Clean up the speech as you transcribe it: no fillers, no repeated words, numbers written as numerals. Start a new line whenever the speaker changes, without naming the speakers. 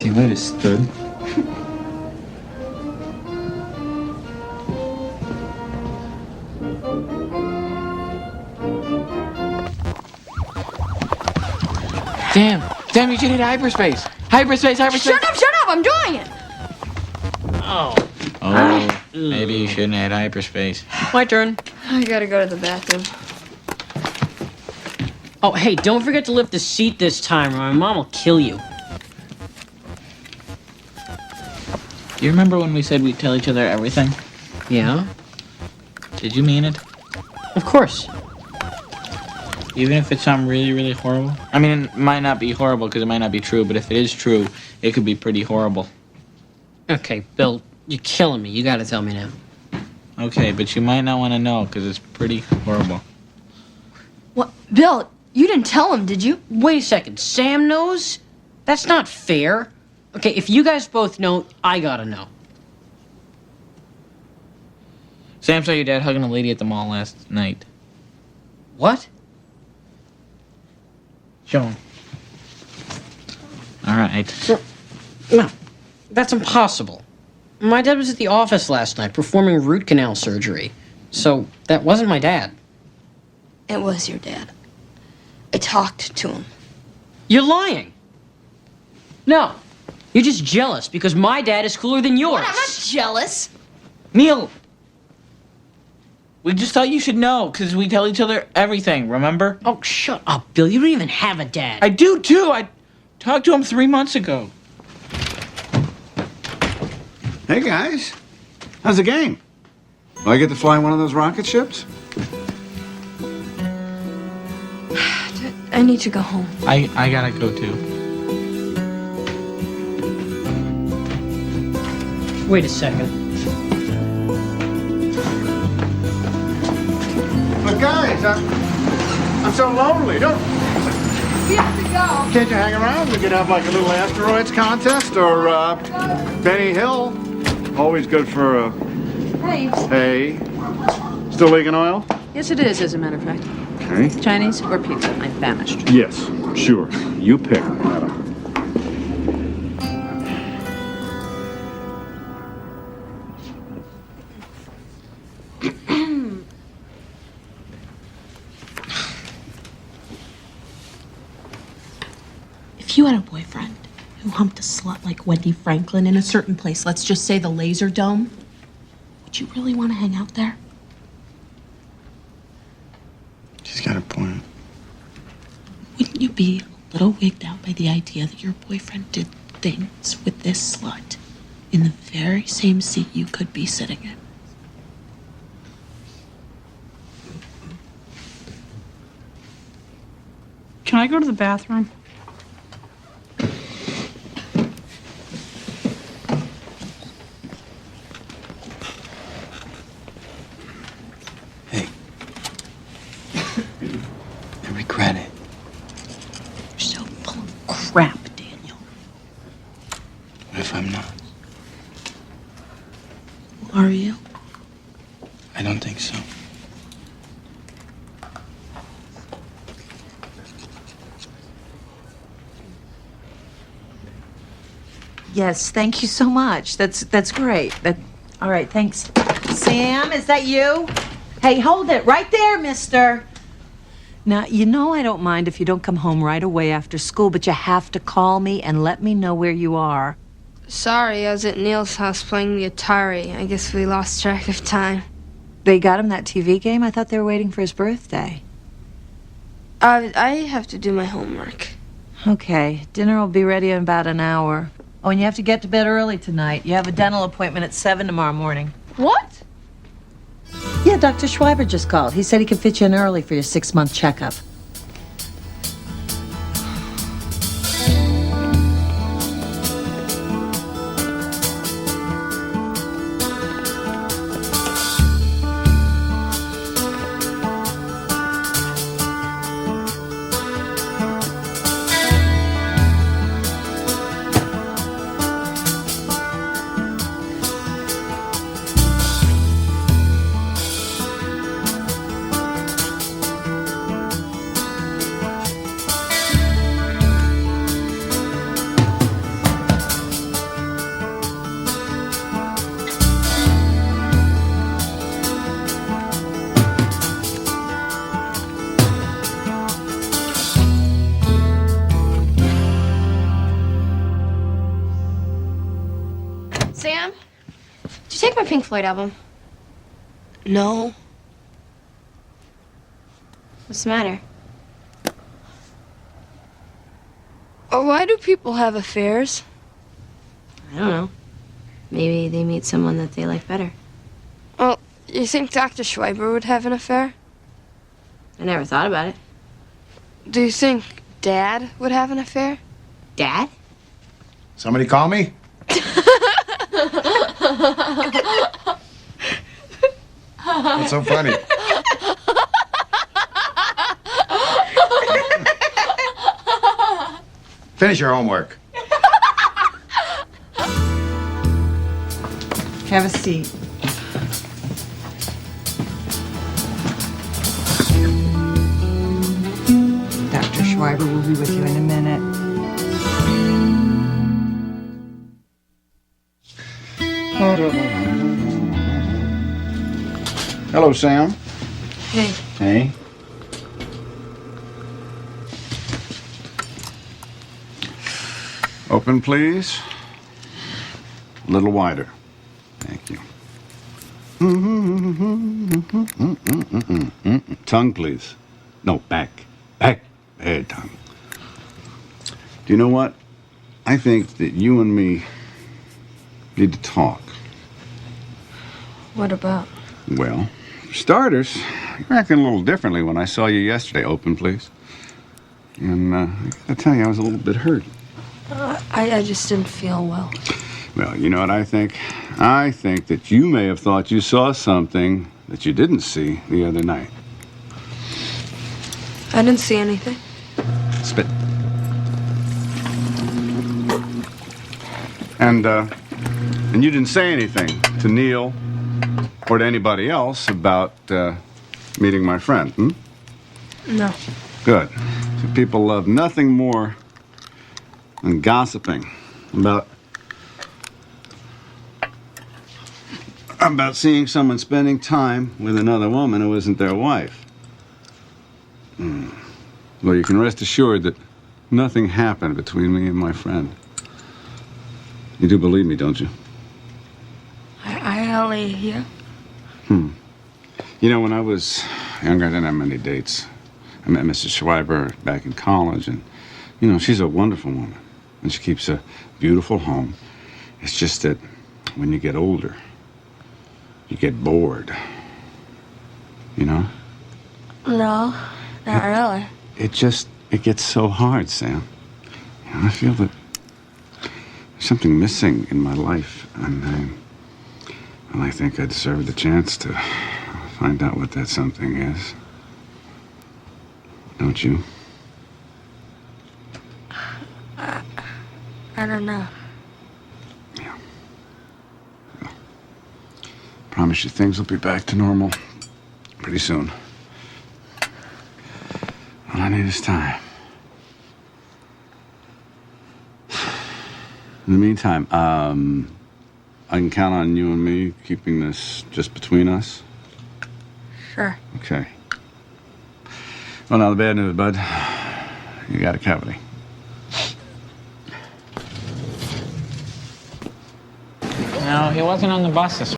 He might have stood.
Damn, you should hit hyperspace. Hyperspace.
Shut up, I'm doing it.
Oh, maybe you shouldn't hit hyperspace.
My turn.
I gotta go to the bathroom.
Oh, hey, don't forget to lift the seat this time or my mom will kill you.
Do you remember when we said we'd tell each other everything?
Yeah?
Did you mean it?
Of course.
Even if it's something really, really horrible? I mean, it might not be horrible because it might not be true, but if it is true, it could be pretty horrible.
Okay, Bill, you're killing me. You gotta tell me now.
Okay, but you might not want to know because it's pretty horrible.
What? Bill, you didn't tell him, did you?
Wait a second. Sam knows? That's not fair. Okay, if you guys both know, I gotta know.
Sam saw your dad hugging a lady at the mall last night.
What?
Show him. All right.
No, that's impossible. My dad was at the office last night performing root canal surgery. So, that wasn't my dad.
It was your dad. I talked to him.
You're lying. No, you're just jealous because my dad is cooler than yours.
What? I'm not jealous.
Neil! We just thought you should know because we tell each other everything, remember?
Oh, shut up, Bill. You don't even have a dad.
I do too. I talked to him 3 months ago.
Hey guys, how's the game? Do I get to fly one of those rocket ships?
I need to go home.
I gotta go too.
Wait a second.
But guys, I'm so lonely. Don't.
We have to go.
Can't you hang around? We could have like a little asteroids contest or Benny Hill. Always good for a.
Hey.
Hey. Still leaking oil?
Yes, it is, as a matter of fact.
Okay.
Chinese or pizza? I'm famished.
Yes, sure. You pick, madam.
If you had a boyfriend who humped a slut like Wendy Franklin in a certain place, let's just say the Laser Dome, would you really want to hang out there?
She's got a point.
Wouldn't you be a little wigged out by the idea that your boyfriend did things with this slut in the very same seat you could be sitting in?
Can I go to the bathroom?
Hey. I regret it.
You're so full of crap, Daniel.
What if I'm not?
Are you?
I don't think so.
Yes, thank you so much. That's great. All right, thanks. Sam, is that you? Hey, hold it right there, mister. Now, you know I don't mind if you don't come home right away after school, but you have to call me and let me know where you are.
Sorry, I was at Neil's house playing the Atari. I guess we lost track of time.
They got him that TV game? I thought they were waiting for his birthday.
I have to do my homework.
Okay, dinner will be ready in about an hour. Oh, and you have to get to bed early tonight. You have a dental appointment at 7 tomorrow morning.
What?
Yeah, Dr. Schreiber just called. He said he could fit you in early for your 6-month checkup.
Sam, did you take my Pink Floyd album?
No.
What's the matter? Why do people have affairs?
I don't know. Maybe they meet someone that they like better.
Well, you think Dr. Schreiber would have an affair?
I never thought about it.
Do you think Dad would have an affair?
Dad?
Somebody call me? What's so funny? Finish your homework.
Have a seat. Dr. Schreiber will be with you in a minute.
Hello, Sam.
Hey.
Hey. Open, please. A little wider. Thank you. Tongue, please. No, back. Back. Head, tongue. Do you know what? I think that you and me need to talk.
What about?
Well, for starters, you're acting a little differently when I saw you yesterday. Open, please. And I gotta tell you, I was a little bit hurt.
I just didn't feel well.
Well, you know what I think? I think that you may have thought you saw something that you didn't see the other night.
I didn't see anything.
Spit. And you didn't say anything to Neil or to anybody else about meeting my friend, hmm?
No.
Good. So people love nothing more than gossiping about seeing someone spending time with another woman who isn't their wife. Well, you can rest assured that nothing happened between me and my friend. You do believe me, don't you?
I only hear.
You know, when I was younger, I didn't have many dates. I met Mrs. Schreiber back in college, and, you know, she's a wonderful woman, and she keeps a beautiful home. It's just that when you get older, you get bored. You know?
No, not really.
It gets so hard, Sam. You know, I feel that there's something missing in my life, and I think I deserve the chance to find out what that something is. Don't you?
I don't know.
Yeah. Well, promise you things will be back to normal pretty soon. All I need is time. In the meantime, I can count on you and me keeping this just between us?
Sure.
Okay. Well, now the bad news, bud. You got a cavity.
No, he wasn't on the bus this